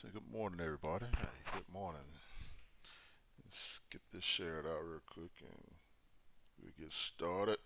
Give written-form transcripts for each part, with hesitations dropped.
Say good morning, everybody. Hey, good morning. Let's get this shared out real quick and we get started.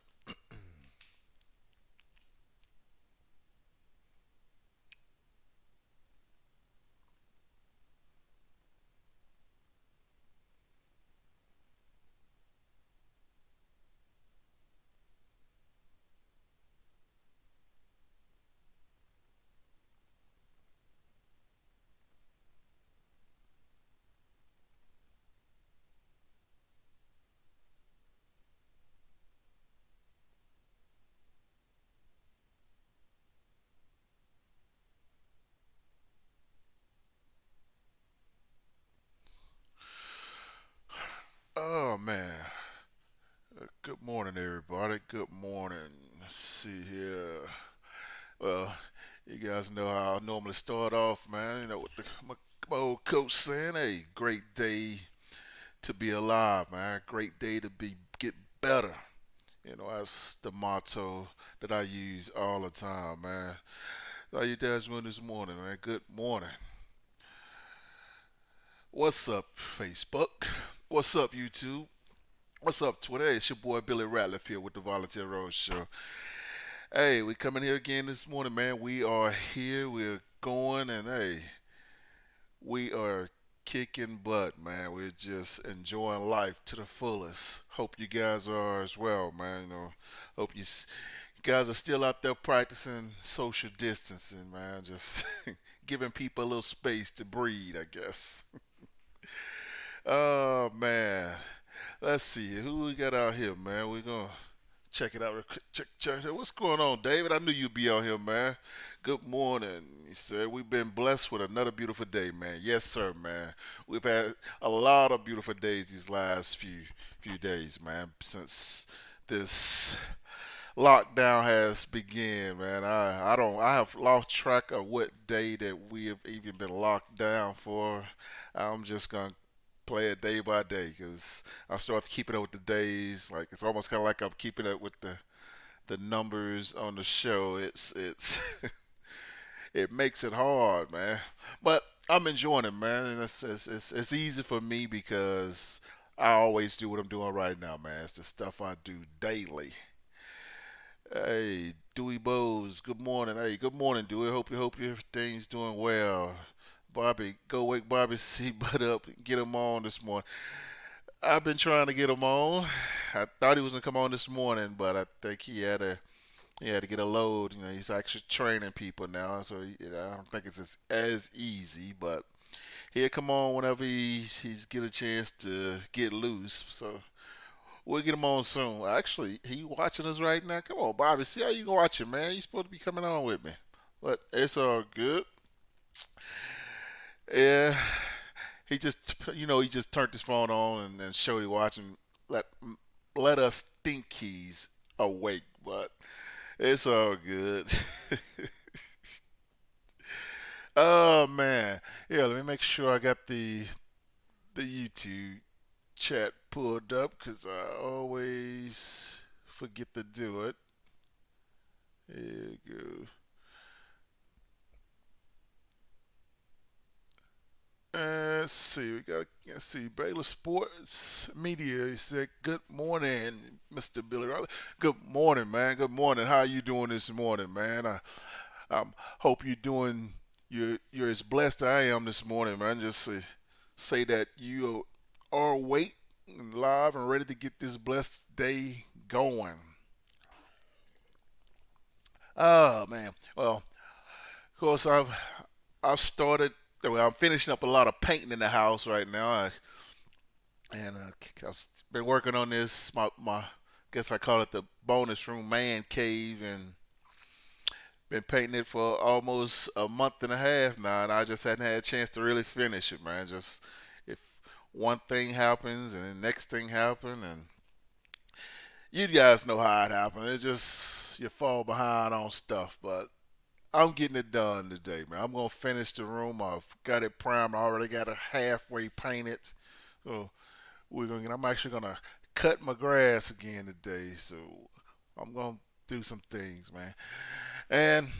Oh man, good morning, everybody. Good morning. Let's see here. Well, you guys know how I normally start off, man. With my old coach saying, "Hey, great day to be alive, man. Great day to be get better." That's the motto that I use all the time, man. How you guys doing this morning, man? Good morning. What's up, Facebook? What's up, YouTube? What's up, Twitter? Hey, it's your boy Billy Ratliff here with the Volunteer Road Show. Hey, we coming here again this morning, man. We are here. We're going, and hey, we are kicking butt, man. We're just enjoying life to the fullest. Hope you guys are as well, man. Hope you guys are still out there practicing social distancing, man. Just giving people a little space to breathe, I guess. Oh man, let's see who we got out here, man. We're gonna check it out real quick. Check. What's going on, David? I knew you'd be out here, man. Good morning. He said we've been blessed with another beautiful day, man. Yes, sir, man. We've had a lot of beautiful days these last few days, man. Since this lockdown has begun, man. I have lost track of what day that we have even been locked down for. I'm just gonna play it day by day because I start keeping up with the days. Like it's almost kind of like I'm keeping up with the numbers on the show. It's it makes it hard, man. But I'm enjoying it, man. And it's easy for me because I always do what I'm doing right now, man. It's the stuff I do daily. Hey, Dewey Bose, good morning. Hey, good morning, Dewey. Hope everything's doing well. Bobby, go wake Bobby C butt up and get him on this morning. I've been trying to get him on. I thought he was gonna come on this morning, but I think he had to get a load. He's actually training people now, so I don't think it's as easy. But he'll come on whenever he's get a chance to get loose. So we'll get him on soon. Actually, he watching us right now. Come on, Bobby. See how you gonna watch it, man. You supposed to be coming on with me. But it's all good. Yeah. He just turned his phone on and showed he watching. Let let us think he's awake, but it's all good. Oh man. Yeah, let me make sure I got the YouTube chat pulled up because I always forget to do it. Here you go. Let's see. Let's see. Baylor Sports Media. He said, "Good morning, Mr. Billy Riley. Good morning, man. Good morning. How you doing this morning, man? I hope you're doing. You're as blessed as I am this morning, man. Just say that you are awake and live and ready to get this blessed day going. Oh man. Well, of course I've started. Well, I'm finishing up a lot of painting in the house right now. I've been working on this. My guess I call it the bonus room man cave, and been painting it for almost a month and a half now, and I just hadn't had a chance to really finish it, man. Just if one thing happens and the next thing happens, and you guys know how it happens. It's just you fall behind on stuff, but I'm getting it done today, man. I'm gonna finish the room. I've got it primed. I already got it halfway painted. So I'm actually gonna cut my grass again today. So I'm gonna do some things, man. And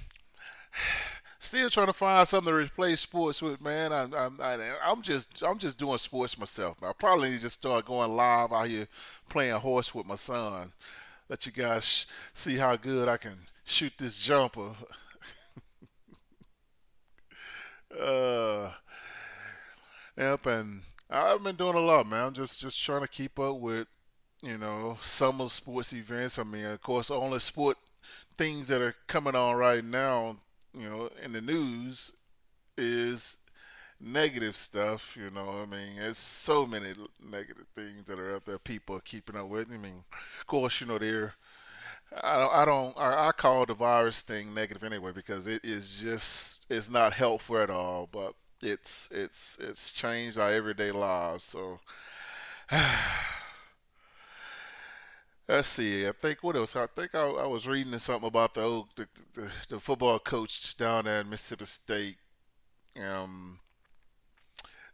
Still trying to find something to replace sports with, man. I'm just doing sports myself. Man. I probably need to just start going live out here playing horse with my son. Let you guys see how good I can shoot this jumper. Uh, yep, and I've been doing a lot, man. I'm just trying to keep up with summer sports events. I mean, of course, the only sport things that are coming on right now, in the news is negative stuff. I mean, there's so many negative things that are out there. People are keeping up with. I mean, of course, they're. I call the virus thing negative anyway because it is just it's not helpful at all. But it's changed our everyday lives. So let's see. I think what else? I think I was reading something about the football coach down there in Mississippi State. Um,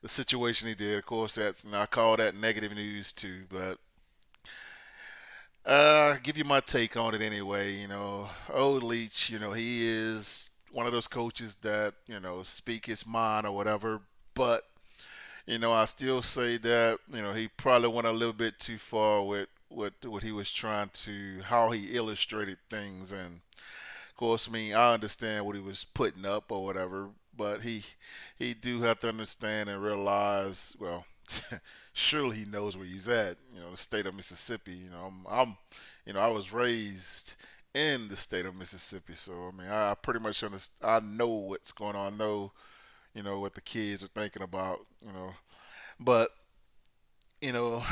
the situation he did. Of course, I call that negative news too. But give you my take on it anyway. Old Leach. He is one of those coaches that speak his mind or whatever. But I still say that he probably went a little bit too far with what he was trying to how he illustrated things. And of course, I mean, I understand what he was putting up or whatever, but he do have to understand and realize, well, surely he knows where he's at. The state of Mississippi. I was raised in the state of Mississippi, so I mean, I pretty much understand. I know what's going on. I know, what the kids are thinking about. But you know,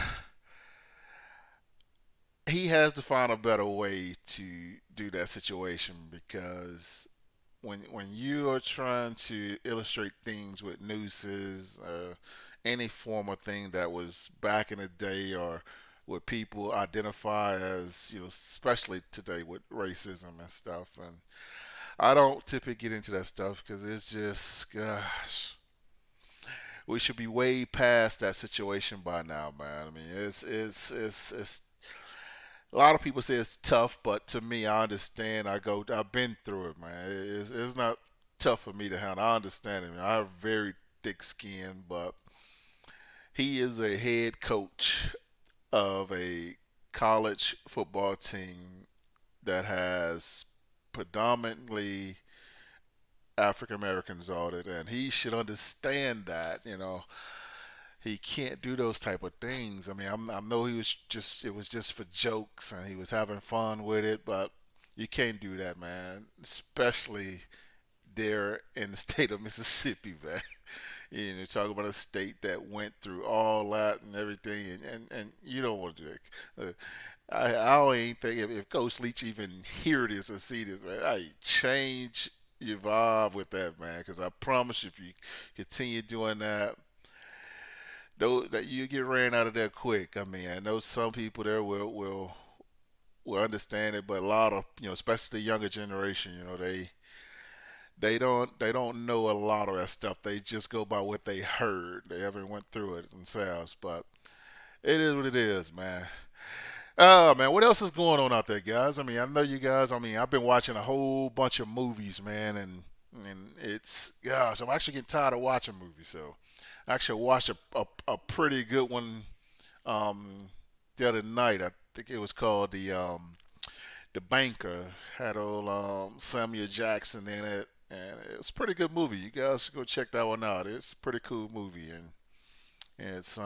he has to find a better way to do that situation because when you are trying to illustrate things with nooses, any form of thing that was back in the day or what people identify as, especially today with racism and stuff. And I don't typically get into that stuff because it's just, gosh, we should be way past that situation by now, man. I mean, it's a lot of people say it's tough, but to me, I understand. I've been through it, man. It's not tough for me to handle. I understand it. Man. I have very thick skin, but he is a head coach of a college football team that has predominantly African Americans on it, and he should understand that. He can't do those type of things. I mean, I know it was just for jokes and he was having fun with it, but you can't do that, man. Especially there in the state of Mississippi, man. Talk about a state that went through all that and everything, and you don't want to do it. I don't even think if Coach Leach even hear this or see this, man, I change your vibe with that, man. Because I promise you, if you continue doing that, though that you get ran out of there quick. I mean, I know some people there will understand it, but a lot of especially the younger generation, they don't know a lot of that stuff. They just go by what they heard. They haven't went through it themselves. But it is what it is, man. Oh man, what else is going on out there, guys? I mean, I know you guys. I mean, I've been watching a whole bunch of movies, man, and it's gosh, I'm actually getting tired of watching movies. So I actually watched a pretty good one um, the other night. I think it was called the Banker. Had old Samuel Jackson in it, and it's a pretty good movie. You guys should go check that one out. It's a pretty cool movie, and it's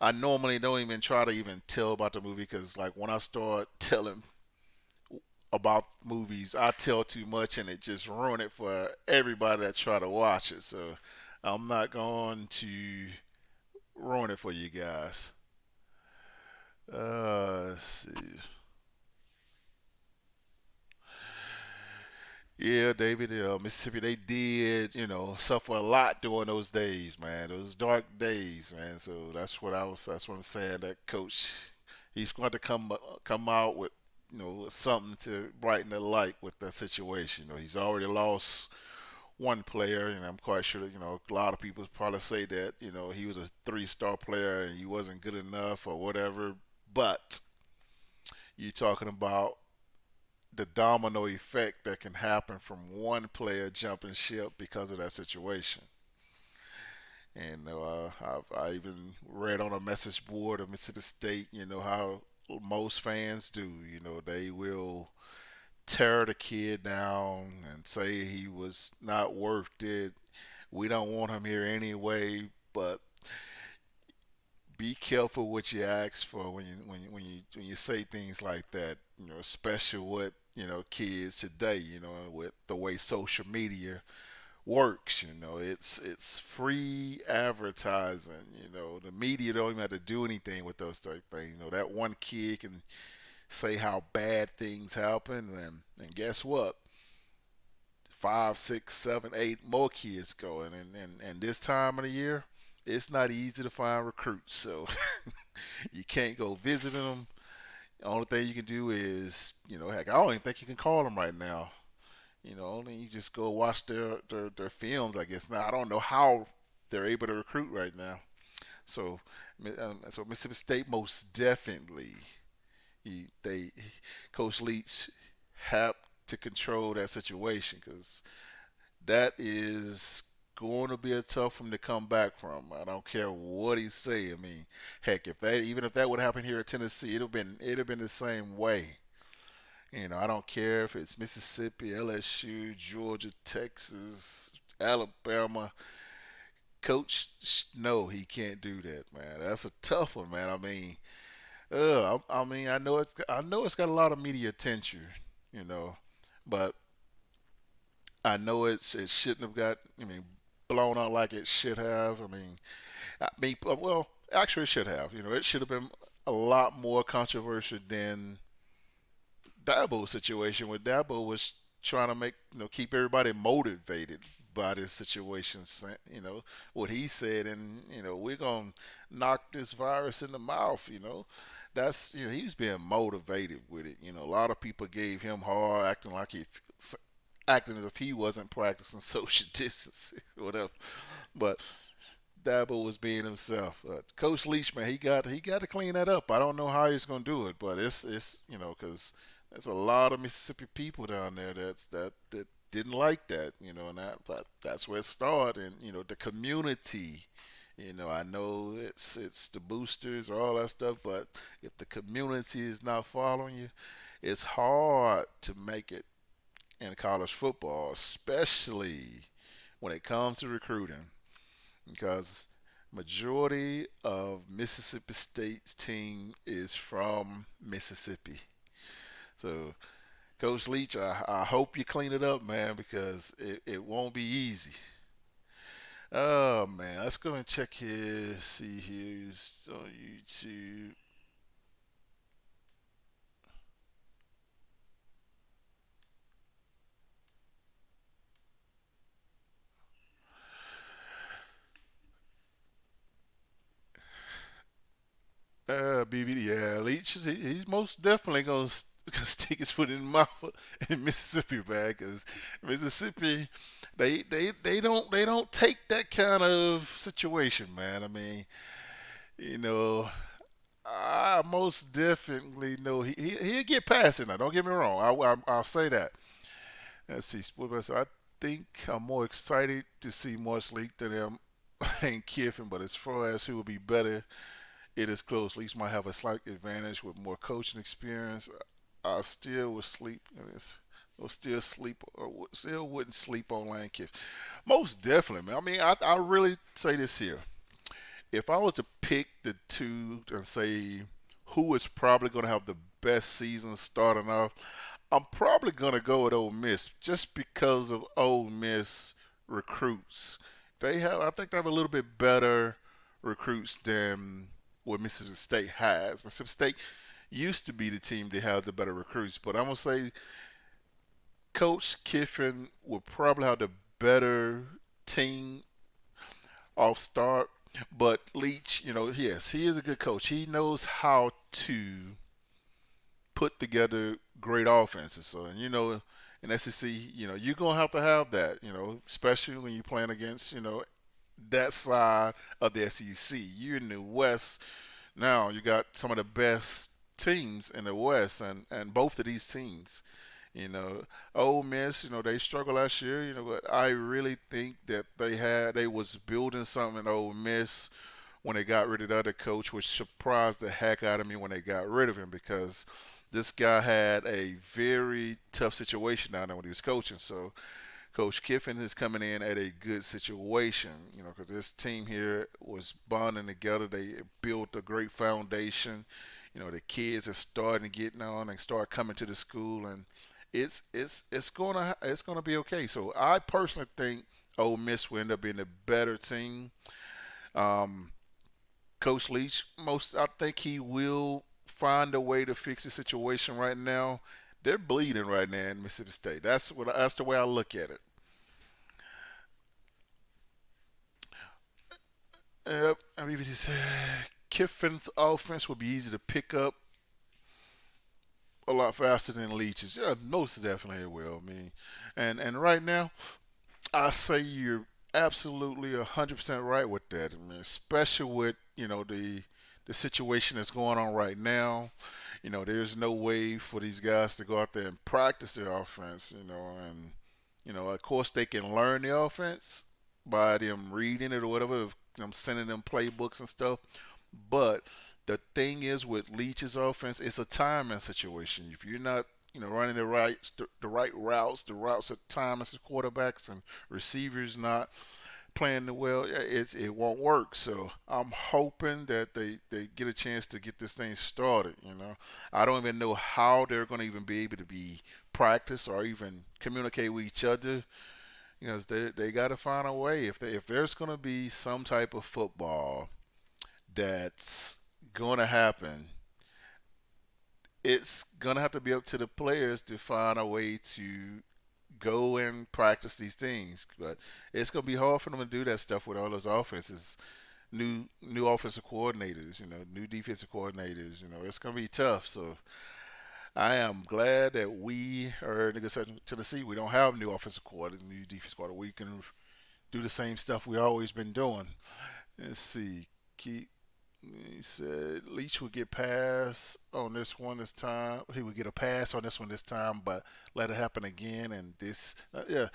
I normally don't even try to even tell about the movie because like when I start telling about movies, I tell too much and it just ruin it for everybody that try to watch it. So I'm not going to ruin it for you guys. Let's see. Yeah, David, Mississippi, they did, suffer a lot during those days, man. Those dark days, man. So that's what I'm saying. That coach, he's going to come out with, something to brighten the light with that situation. He's already lost one player, and I'm quite sure that, a lot of people probably say that, he was a three-star player and he wasn't good enough or whatever. But you're talking about the domino effect that can happen from one player jumping ship because of that situation. And I even read on a message board of Mississippi State, how most fans do. They will tear the kid down and say he was not worth it. We don't want him here anyway. But be careful what you ask for when you say things like that. Especially with kids today. With the way social media works. It's free advertising. The media don't even have to do anything with those type things. That one kid can say how bad things happen, and guess what? Five, six, seven, eight more kids go, and this time of the year, it's not easy to find recruits. So you can't go visiting them. The only thing you can do is, heck, I don't even think you can call them right now. Only you just go watch their films, I guess. Now I don't know how they're able to recruit right now. So, so Mississippi State most definitely, they Coach Leach have to control that situation because that is going to be a tough one to come back from. I don't care what he say. I mean, heck, if that would happen here at Tennessee, it'd have been the same way. I don't care if it's Mississippi, LSU, Georgia, Texas, Alabama. Coach, no, he can't do that, man. That's a tough one, man. I mean, I know it's got a lot of media attention, you know, but I know it shouldn't have got, blown out like it should have. Well, actually, it should have. It should have been a lot more controversial than Dabo situation where Dabo was trying to keep everybody motivated by this situation. What he said, and we're gonna knock this virus in the mouth. That's he was being motivated with it. A lot of people gave him hard, acting as if he wasn't practicing social distancing, whatever. But Dabo was being himself. Coach Leach, man, he got to clean that up. I don't know how he's gonna do it, but it's because there's a lot of Mississippi people down there that didn't like that, and but that's where it started, and the community. I know it's the boosters, all that stuff, but if the community is not following you, it's hard to make it in college football, especially when it comes to recruiting because majority of Mississippi State's team is from Mississippi. So, Coach Leach, I hope you clean it up, man, because it won't be easy. Oh man, let's go and check his. See here, he's on YouTube. BBD, yeah, Leach, he's most definitely gonna stick his foot in the mouth in Mississippi, man, because Mississippi, they don't take that kind of situation, man. I mean, you know, I most definitely know he'll get past it now. Don't get me wrong. I'll say that. Let's see, Sports. I think I'm more excited to see Marsh Leak than him and Kiffin, but as far as who will be better, it is close. Leaks might have a slight advantage with more coaching experience. I still would sleep. Or still sleep, or still wouldn't sleep on Lane Kiffin. Most definitely, man. I mean, I really say this here. If I was to pick the two and say who is probably going to have the best season starting off, I'm probably going to go with Ole Miss just because of Ole Miss recruits. I think they have a little bit better recruits than what Mississippi State has. Mississippi State used to be the team that had the better recruits, but I'm going to say Coach Kiffin will probably have the better team off start. But Leach, yes, he is a good coach. He knows how to put together great offenses. So, and in SEC, you're gonna have that. Especially when you're playing against, that side of the SEC. You're in the West now. You got some of the best teams in the West, and both of these teams, You know, Ole Miss, they struggled last year. But I really think that they was building something in Ole Miss when they got rid of the other coach, which surprised the heck out of me when they got rid of him because this guy had a very tough situation down there when he was coaching. So Coach Kiffin is coming in at a good situation, because this team here was bonding together. They built a great foundation. The kids are starting to get on and start coming to the school, and it's gonna be okay. So I personally think Ole Miss will end up being a better team. Um, Coach Leach, I think he will find a way to fix the situation right now. They're bleeding right now in Mississippi State. That's the way I look at it. I mean, Kiffin's offense will be easy to pick up a lot faster than Leach's. Yeah, most definitely it will. I mean, and right now, I say you're absolutely 100% right with that. I mean, especially with the situation that's going on right now. There's no way for these guys to go out there and practice their offense. And of course they can learn the offense by them reading it or whatever. I'm sending them playbooks and stuff. But the thing is with Leach's offense, it's a timing situation. If you're not running the right routes, the routes at time as the quarterbacks and receivers not playing the well, it won't work. So I'm hoping that they get a chance to get this thing started. I don't even know how they're going to even be able to be practice or even communicate with each other. They got to find a way. If there's going to be some type of football that's going to happen, it's going to have to be up to the players to find a way to go and practice these things. But it's going to be hard for them to do that stuff with all those offenses, new offensive coordinators, new defensive coordinators. It's going to be tough. So I am glad that we are in Tennessee. We don't have new offensive coordinators, new defense coordinators. We can do the same stuff we always been doing. Let's see. Keep He said Leach would get pass on this one this time. He would get a pass on this one this time, but let it happen again. And yeah,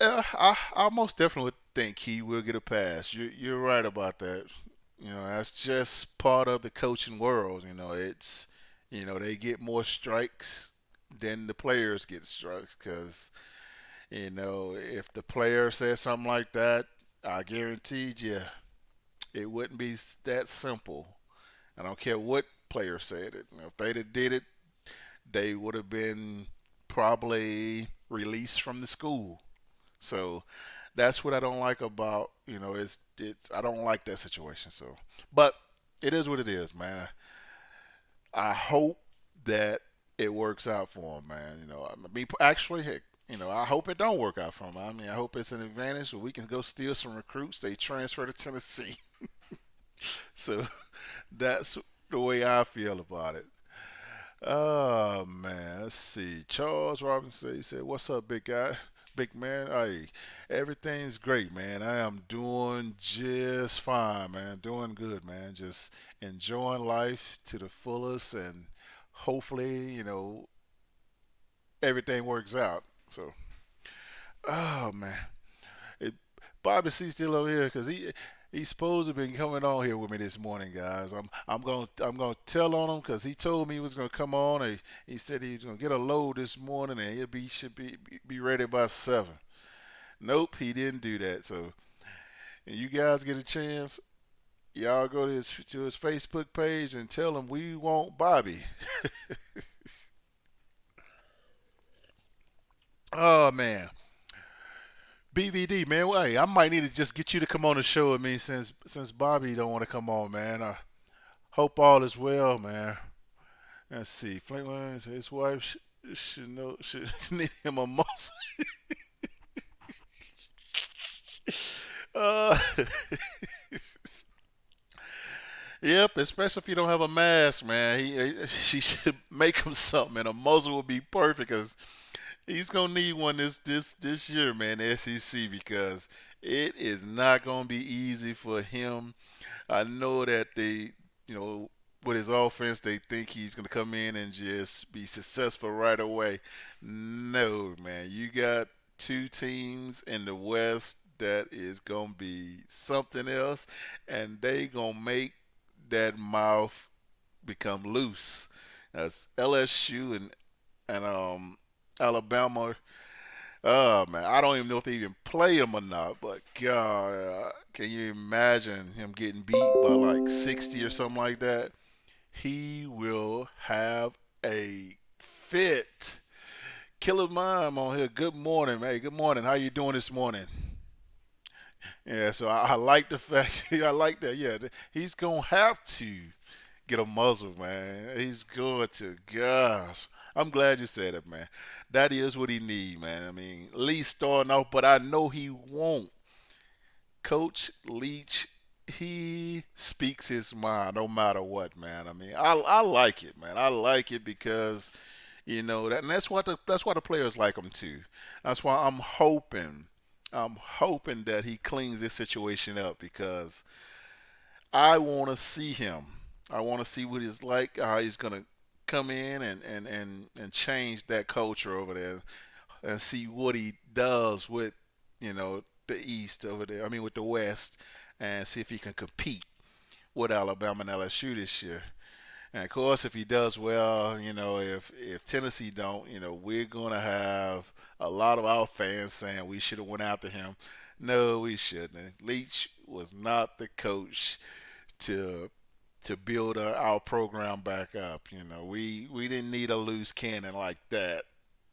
I most definitely think he will get a pass. You're right about that. That's just part of the coaching world. They get more strikes than the players get strikes because if the player says something like that, I guaranteed you it wouldn't be that simple. I don't care what player said it. If they'd have did it, they would have been probably released from the school. So that's what I don't like about it's I don't like that situation. So, but it is what it is, man. I hope that it works out for him, man. Actually, heck, I hope it don't work out for him. I mean, I hope it's an advantage where we can go steal some recruits. They transfer to Tennessee. So that's the way I feel about it. Oh man, let's see. Charles Robinson, he said, "What's up, big guy, big man? Hey, everything's great, man. I am doing just fine, man. Doing good, man. Just enjoying life to the fullest, and hopefully, everything works out." So, oh man, it, Bobby C's still over here because he's supposed to have been coming on here with me this morning, guys. I'm gonna tell on him because he told me he was gonna come on. He said he was gonna get a load this morning and should be ready by 7. Nope, he didn't do that. So, and you guys get a chance, y'all go to his Facebook page and tell him we want Bobby. Oh man, BVD man, well, hey, I might need to just get you to come on the show with me since Bobby don't want to come on, man. I hope all is well, man. Let's see. Flint Williams, his wife should need him a muscle. Uh, yep, especially if you don't have a mask, man. She should make him something, and a muzzle would be perfect because he's gonna need one this year, man. The SEC because it is not gonna be easy for him. I know that you know, with his offense, they think he's going to come in and just be successful right away. No, man. You got two teams in the West that is going to be something else, and they going to make that mouth become loose. That's LSU and Alabama. Oh man, I don't even know if they even play him or not. But God, can you imagine him getting beat by like 60 or something like that? He will have a fit. Killer Mime on here. Good morning, man. Good morning. How you doing this morning? Yeah, so I like the fact. I like that. Yeah, he's gonna have to get a muzzle, man. He's going to. Gosh, I'm glad you said it, man. That is what he need, man. I mean, Lee's starting off, but I know he won't. Coach Leach, he speaks his mind no matter what, man. I mean, I like it, man. I like it because that, and that's why the players like him too. That's why I'm hoping that he cleans this situation up because I want to see him. I want to see what he's like, how he's gonna come in and change that culture over there, and see what he does with the East over there. I mean, with the West, and see if he can compete with Alabama and LSU this year. And of course, if he does well, if Tennessee don't, we're gonna have a lot of our fans saying we should have went after him. No, we shouldn't. Leach was not the coach to build our program back up. We didn't need a loose cannon like that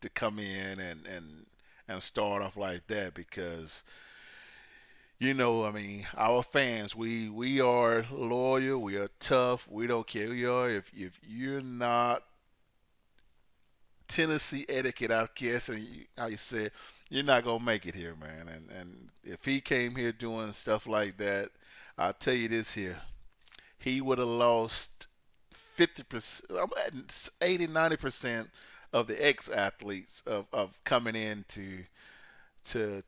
to come in and start off like that because I mean, our fans, we are loyal, we are tough, we don't care who you are. If you're not Tennessee etiquette, I guess, and how you said, you're not gonna make it here, man. And if he came here doing stuff like that, I'll tell you this here, he would have lost 50%, 80, 90% of the ex-athletes of coming in to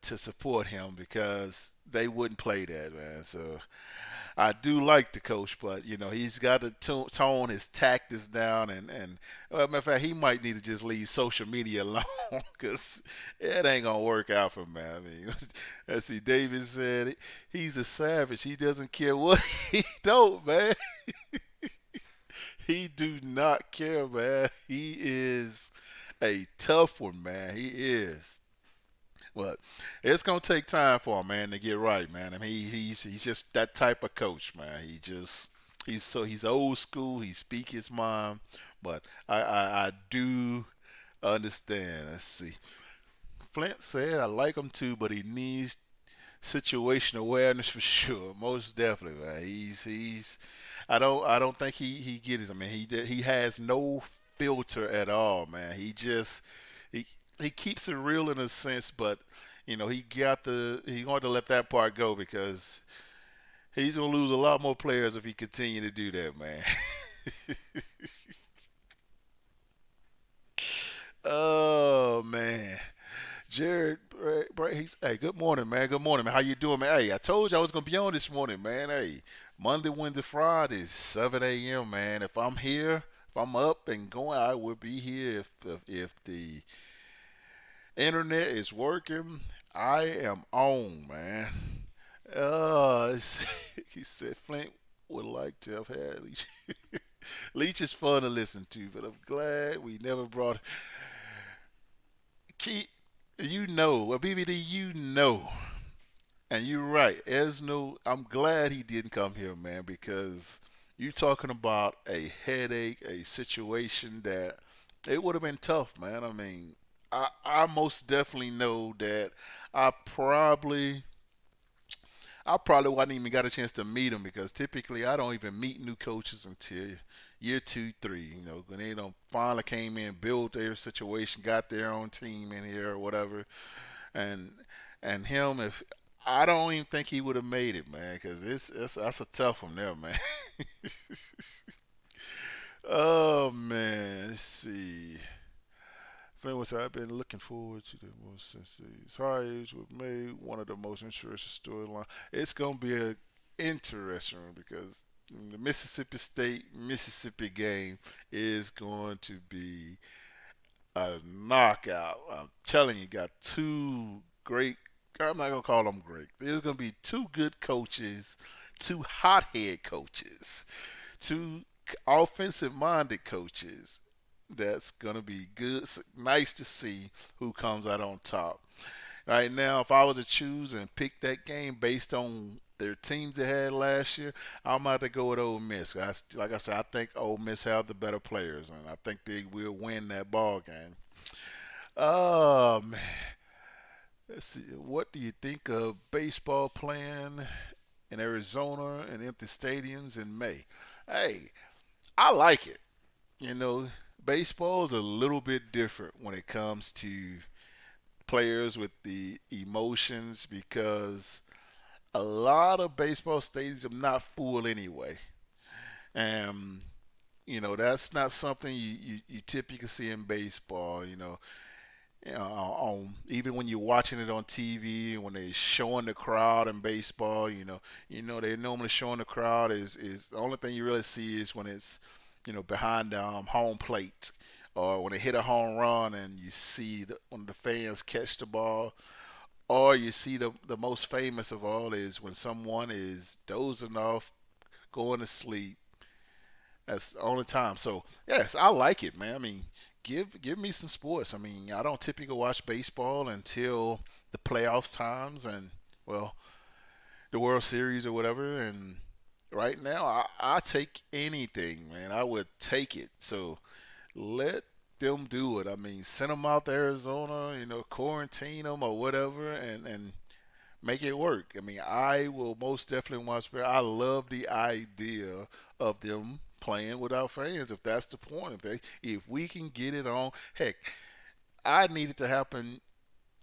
support him because they wouldn't play that, man. So I do like the coach, but he's got to tone his tactics down, and matter of fact, he might need to just leave social media alone because it ain't gonna work out for him, man. I mean, let's see. David said he's a savage. He doesn't care what he don't, man. He do not care, man. He is a tough one, man. He is. But it's gonna take time for him, man, to get right, man. I mean, he's just that type of coach, man. He's old school. He speak his mind, but I do understand. Let's see. Flint said I like him too, but he needs situation awareness for sure. Most definitely, man. He's. I don't think he gets. I mean, he has no filter at all, man. He he keeps it real in a sense, but he going to let that part go because he's gonna lose a lot more players if he continue to do that, man. Oh man. Jared, he's hey, good morning, man. Good morning, man. How you doing, man? Hey, I told you I was gonna be on this morning, man. Hey, Monday, Wednesday, Friday, 7 a.m., man. If I'm here, if I'm up and going, I will be here. If the internet is working, I am on, man. He said Flint would like to have had Leach. Leach is fun to listen to, but I'm glad we never brought. Key, BBD, and you're right. Esno, I'm glad he didn't come here, man, because you're talking about a headache, a situation that it would have been tough, man. I mean, I most definitely know that I probably I probably wouldn't even got a chance to meet him because typically I don't even meet new coaches until year two, three. When they don't finally came in, built their situation, got their own team in here or whatever, and him, if I don't even think he would have made it, man, because that's a tough one there, man. Oh man, let's see. Flynn was I've been looking forward to the most since these hires were made one of the most interesting storyline. It's gonna be a interesting one because The Mississippi State Mississippi game is going to be a knockout. I'm telling you, got two great. I'm not gonna call them great. There's gonna be two good coaches, two hothead coaches, two offensive-minded coaches. That's gonna be good. Nice to see who comes out on top. Right now, if I was to choose and pick that game based on their teams they had last year, I'm about to go with Ole Miss. Like I said, I think Ole Miss have the better players, and I think they will win that ball game. Man, let's see. What do you think of baseball playing in Arizona and empty stadiums in May? Hey, I like it. You know, baseball is a little bit different when it comes to players with the emotions because a lot of baseball stadiums are not full anyway. And that's not something you typically see in baseball. Even when you're watching it on TV and when they're showing the crowd in baseball, they're normally showing the crowd is the only thing you really see is when it's behind home plate or when they hit a home run and you see when the fans catch the ball, or you see the most famous of all is when someone is dozing off, going to sleep. That's the only time. So yes, I like it, man. I mean, give me some sports. I mean, I don't typically watch baseball until the playoffs times and well, the World Series or whatever. And right now, I take anything, man. I would take it. So let them do it. I mean, send them out to Arizona, quarantine them or whatever, and make it work. I mean, I will most definitely watch. I love the idea of them playing without fans. If that's the point, if we can get it on, heck, I need it to happen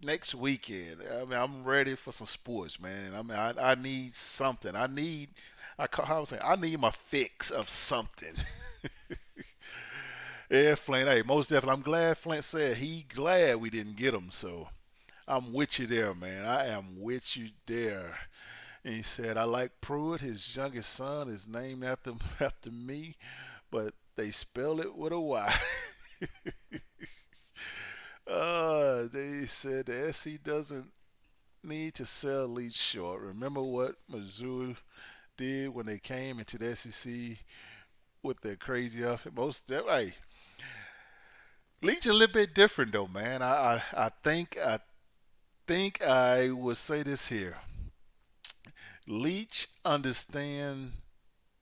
next weekend. I mean, I'm ready for some sports, man. I mean, I need something. I was saying, I need my fix of something. Yeah, Flint. Hey, most definitely. I'm glad Flint said he glad we didn't get him. So I'm with you there, man. I am with you there. And he said, I like Pruitt. His youngest son is named after after me, but they spell it with a Y. They said the SC doesn't need to sell Leach short. Remember what Missouri did when they came into the SEC with their crazy outfit? Hey, Leach a little bit different though, man. I think I would say this here. Leach understand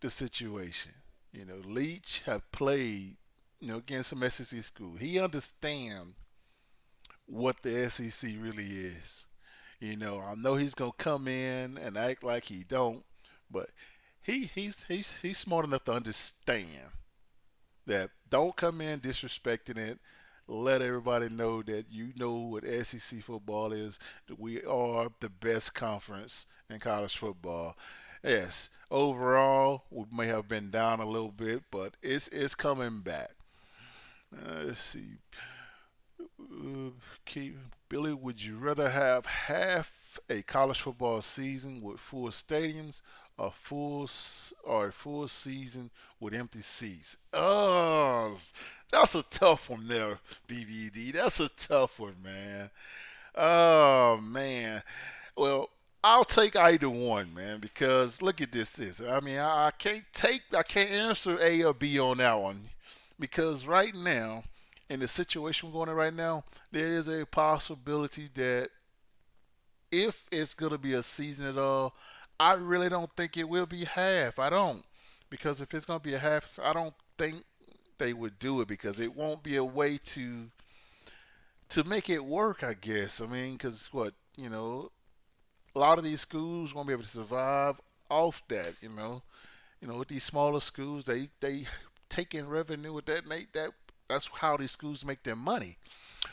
the situation. Leach have played, against some SEC school. He understand what the SEC really is. I know he's gonna come in and act like he don't, but he's smart enough to understand that don't come in disrespecting it. Let everybody know that you know what SEC football is. That we are the best conference in college football. Yes, overall we may have been down a little bit, but it's coming back. Let's see. Keith, Billy, would you rather have half a college football season with full stadiums or a full season with empty seats? Oh, that's a tough one there, BBD. That's a tough one, man. Oh man. Well, I'll take either one, man, because look at this. I mean, I can't answer A or B on that one because right now, in the situation we're going in right now, there is a possibility that if it's going to be a season at all, I really don't think it will be half. I don't. Because if it's going to be a half, I don't think they would do it because it won't be a way to make it work, I guess. I mean, because a lot of these schools won't be able to survive off that, with these smaller schools, they take in revenue with that, and that's how these schools make their money.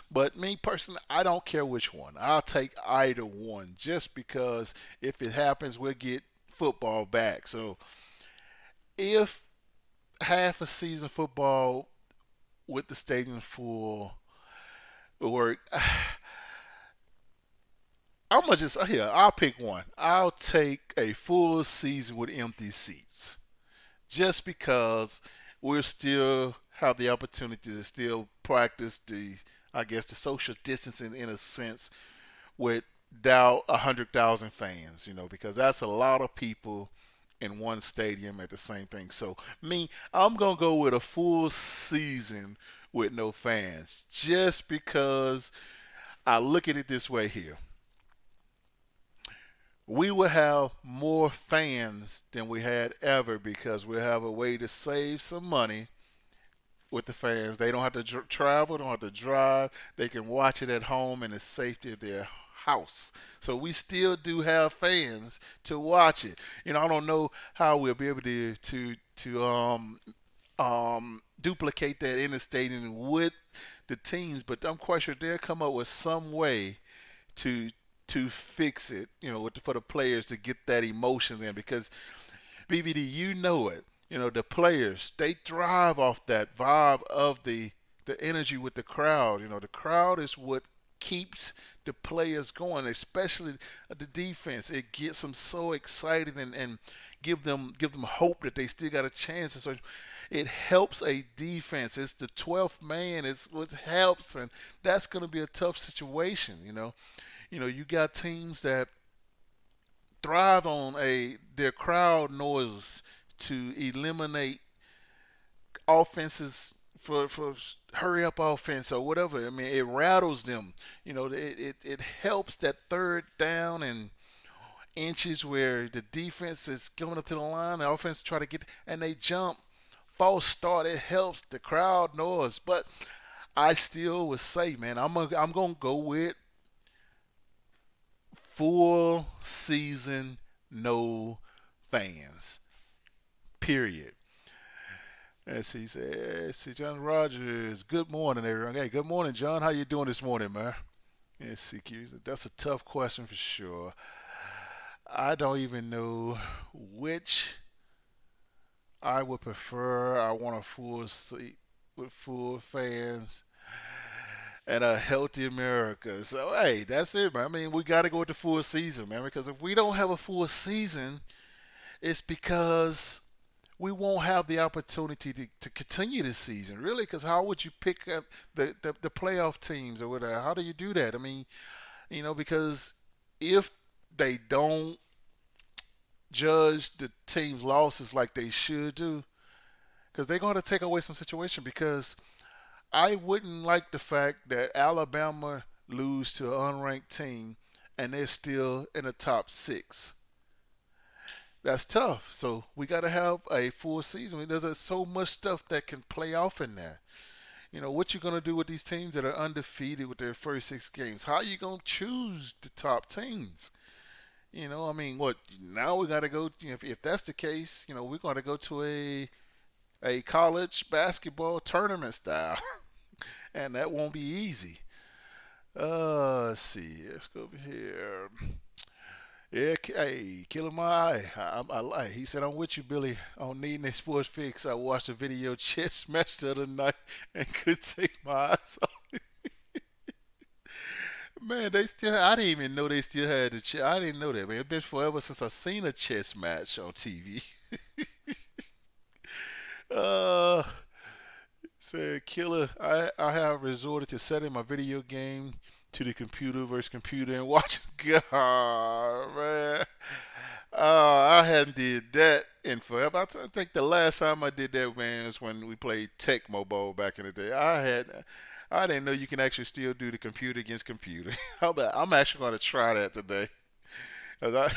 But me personally, I don't care which one. I'll take either one just because if it happens, we'll get football back. So if half a season football with the stadium full will work, I'm gonna just here. I'll pick one. I'll take a full season with empty seats. just because we're still have the opportunity to still practice I guess, the social distancing in a sense without 100,000 fans, because that's a lot of people in one stadium at the same thing. So me, I'm gonna go with a full season with no fans, just because I look at it this way here. We will have more fans than we had ever because we have a way to save some money with the fans. They don't have to travel, don't have to drive. They can watch it at home in the safety of their house. So we still do have fans to watch it. I don't know how we'll be able to duplicate that in the stadium with the teams, but I'm quite sure they'll come up with some way to to fix it, for the players to get that emotion in, because BBD, you know it. The players, they thrive off that vibe of the energy with the crowd. The crowd is what keeps the players going, especially the defense. It gets them so excited and give them hope that they still got a chance. And so it helps a defense. It's the 12th man. It's what helps, and that's going to be a tough situation. You got teams that thrive on their crowd noise to eliminate offenses for hurry up offense or whatever. I mean, it rattles them. It helps that third down and inches where the defense is going up to the line, the offense try to get and they jump, false start. It helps the crowd noise. But I still would say, man, I'm gonna go with full season, no fans. Period. Let's see, he said, let's see, John Rogers. Good morning, everyone. Hey, good morning, John. How you doing this morning, man? Let's see, that's a tough question for sure. I don't even know which I would prefer. I want a full seat with full fans and a healthy America. So, hey, that's it, man. I mean, we got to go with the full season, man, because if we don't have a full season, it's because we won't have the opportunity to continue this season, really, because how would you pick up the playoff teams or whatever? How do you do that? I mean, because if they don't judge the team's losses like they should do, because they're going to take away some situation, because I wouldn't like the fact that Alabama lose to an unranked team and they're still in the top six. That's tough. So we got to have a full season. I mean, there's so much stuff that can play off in there. What you gonna do with these teams that are undefeated with their first six games? How you gonna choose the top teams? I mean, what now we got to go. If that's the case, we're going to go to a college basketball tournament style, and that won't be easy. Let's see. Let's go over here. Yeah, hey, killing my eye. He said, I'm with you, Billy, on needing a sports fix. I watched a video chess match the other night and could take my eyes off. Man, I didn't even know they still had the chess. I didn't know that, man. It's been forever since I seen a chess match on TV. uh, Said, Killer, I have resorted to setting my video game to the computer versus computer and watching. God, man. I hadn't did that in forever. I think the last time I did that, man, was when we played Tecmo Bowl back in the day. I didn't know you can actually still do the computer against computer. I'm actually going to try that today. 'Cause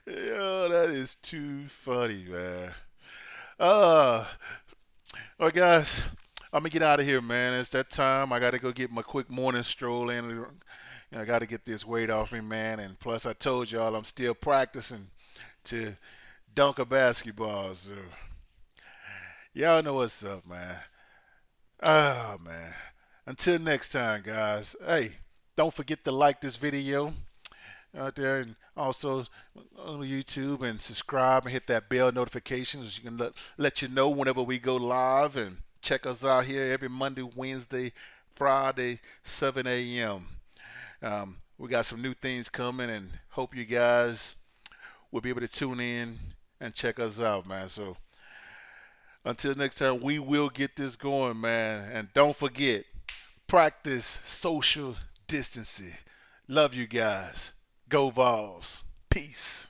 yo, that is too funny, man. Uh, well, guys, I'm gonna get out of here, man. It's that time. I got to go get my quick morning stroll in. I got to get this weight off me, man. And plus, I told y'all I'm still practicing to dunk a basketball. So y'all know what's up, man. Oh man. Until next time, guys. Hey, don't forget to like this video out there, and also on YouTube, and subscribe and hit that bell notification so you can let you know whenever we go live, and check us out here every Monday, Wednesday, Friday, 7 a.m. We got some new things coming, and hope you guys will be able to tune in and check us out, man. So until next time, we will get this going, man. And don't forget, practice social distancing. Love you guys. Go Vols. Peace.